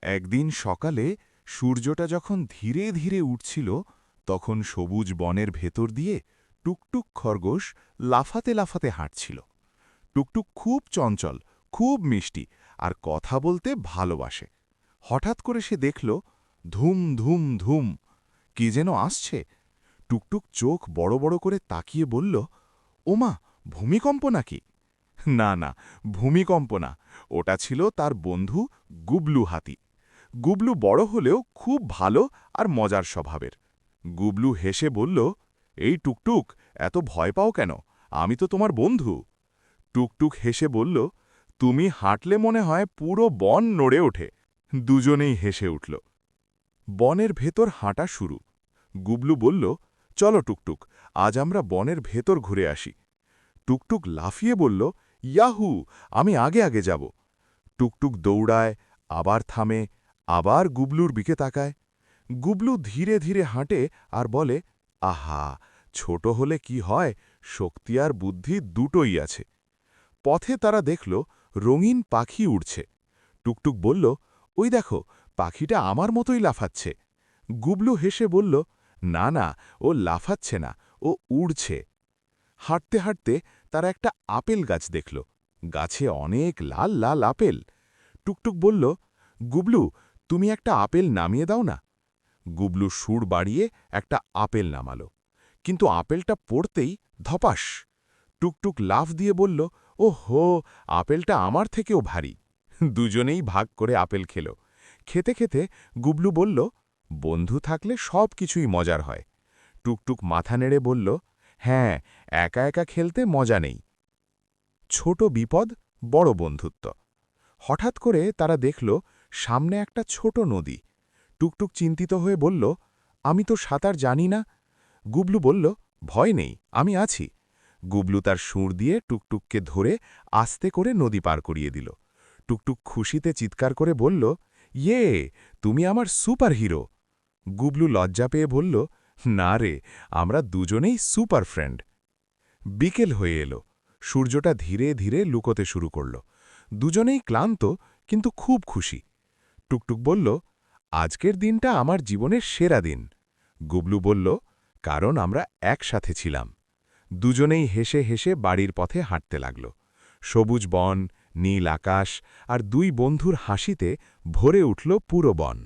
একদিন সকালে সূর্যটা যখন ধীরে ধীরে উঠছিল তখন সবুজ বনের ভেতর দিয়ে টুকটুক খরগোশ লাফাতে লাফাতে হাঁটছিল। টুকটুক খুব চঞ্চল, খুব মিষ্টি আর কথা বলতে ভালোবাসে। হঠাৎ করে সে দেখল ধুম ধুম ধুম কি যেন আসছে। টুকটুক চোখ বড় বড় করে তাকিয়ে বলল, ওমা, ভূমিকম্প নাকি? না না, ভূমিকম্প না, ওটা ছিল তার বন্ধু গুবলু হাতি। গুবলু বড় হলেও খুব ভালো আর মজার স্বভাবের। গুবলু হেসে বলল, এই টুকটুক, এত ভয় পাও কেন? আমি তো তোমার বন্ধু। টুকটুক হেসে বলল, তুমি হাঁটলে মনে হয় পুরো বন নড়ে ওঠে। দুজনেই হেসে উঠল। বনের ভেতর হাঁটা শুরু। গুবলু বলল, চলো টুকটুক, আজ আমরা বনের ভেতর ঘুরে আসি। টুকটুক লাফিয়ে বলল, ইয়াহু, আমি আগে আগে যাব। টুকটুক দৌড়ায়, আবার থামে, আবার গুবলুর দিকে তাকায়। গুবলু ধীরে ধীরে হাঁটে আর বলে, আহা, ছোট হলে কি হয়, শক্তি আর বুদ্ধি দুটোই আছে। পথে তারা দেখল রঙিন পাখি উড়ছে। টুকটুক বলল, ওই দেখো, পাখিটা আমার মতোই লাফাচ্ছে। গুবলু হেসে বলল, না না, ও লাফাচ্ছে না, ও উড়ছে। হাঁটতে হাঁটতে তারা একটা আপেল গাছ দেখল। গাছে অনেক লাল লাল আপেল। টুকটুক বলল, গুবলু, তুমি একটা আপেল নামিয়ে দাও না। গুবলু সুর বাড়িয়ে একটা আপেল নামালো, কিন্তু আপেলটা পড়তেই ধপাস। টুকটুক লাফ দিয়ে বলল, ও হো, আপেলটা আমার থেকেও ভারী। দুজনেই ভাগ করে আপেল খেল। খেতে খেতে গুবলু বলল, বন্ধু থাকলে সব কিছুই মজার হয়। টুকটুক মাথা নেড়ে বলল, হ্যাঁ, একা একা খেলতে মজা নেই। ছোট বিপদ, বড় বন্ধুত্ব। হঠাৎ করে তারা দেখল সামনে একটা ছোট নদী। টুকটুক চিন্তিত হয়ে বলল, আমি তো সাঁতার জানি না। গুবলু বলল, ভয় নেই, আমি আছি। গুবলু তার সুর দিয়ে টুকটুককে ধরে আস্তে করে নদী পার করিয়ে দিল। টুকটুক খুশিতে চিৎকার করে বলল, ইয়ে, তুমি আমার সুপার হিরো। গুবলু লজ্জা পেয়ে বলল, না রে, আমরা দুজনেই সুপার ফ্রেন্ড। বিকেল হয়ে এলো। সূর্যটা ধীরে ধীরে লুকোতে শুরু করল। দুজনেই ক্লান্ত, কিন্তু খুব খুশি। টুকটুক বলল, আজকের দিনটা আমার জীবনের সেরা দিন। গুবলু বলল, কারণ আমরা একসাথে ছিলাম। দুজনেই হেসে হেসে বাড়ির পথে হাঁটতে লাগল। সবুজ বন, নীল আকাশ আর দুই বন্ধুর হাসিতে ভরে উঠল পুরো বন।